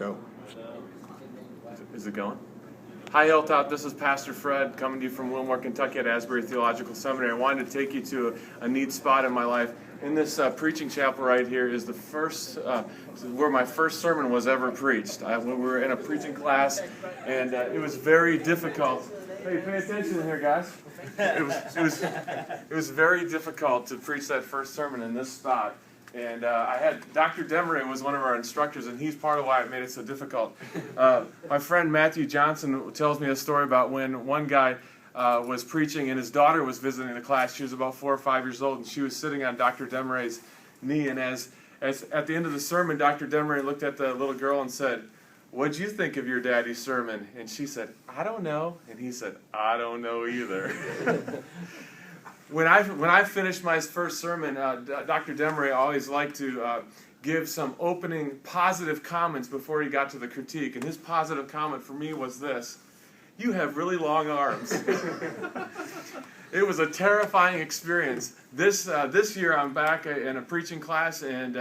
Go. Is it going? Hi, Hilltop. This is Pastor Fred coming to you from Wilmore, Kentucky at Asbury Theological Seminary. I wanted to take you to a neat spot in my life. In this preaching chapel right here is the first, where my first sermon was ever preached. We were in a preaching class, and it was very difficult. Hey, pay attention here, guys. It was very difficult to preach that first sermon in this spot. And I had Dr. Demery was one of our instructors, and he's part of why it made it so difficult. My friend Matthew Johnson tells me a story about when one guy was preaching, and his daughter was visiting the class. She was about 4 or 5 years old, and she was sitting on Dr. Demery's knee. And as at the end of the sermon, Dr. Demery looked at the little girl and said, "What'd you think of your daddy's sermon?" And she said, "I don't know." And he said, "I don't know either." When I finished my first sermon, Dr. Demery always liked to give some opening positive comments before he got to the critique. And his positive comment for me was this: "You have really long arms." It was a terrifying experience. This year I'm back in a preaching class, and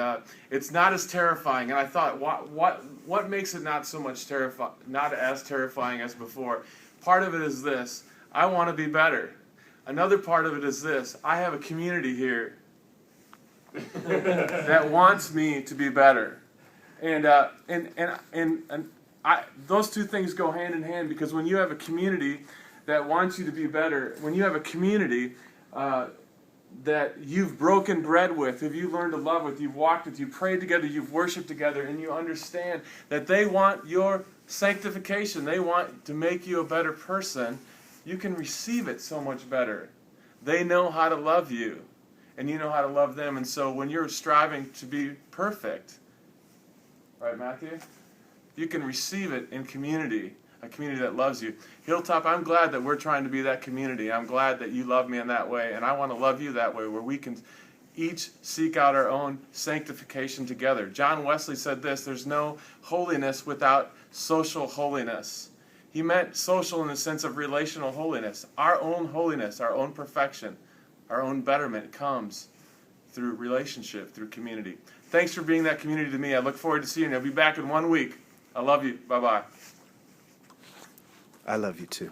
it's not as terrifying. And I thought, what makes it not as terrifying as before? Part of it is this: I want to be better. Another part of it is this: I have a community here that wants me to be better, and those two things go hand in hand, because when you have a community that wants you to be better, when you have a community that you've broken bread with, who you learned to love with, you've walked with, you've prayed together, you've worshiped together, and you understand that they want your sanctification, they want to make you a better person, you can receive it so much better. They know how to love you, and you know how to love them. And so when you're striving to be perfect, right, Matthew? You can receive it in community, a community that loves you. Hilltop, I'm glad that we're trying to be that community. I'm glad that you love me in that way, and I want to love you that way, where we can each seek out our own sanctification together. John Wesley said this: "There's no holiness without social holiness." He meant social in the sense of relational holiness. Our own holiness, our own perfection, our own betterment comes through relationship, through community. Thanks for being that community to me. I look forward to seeing you. I'll be back in 1 week. I love you. Bye-bye. I love you too.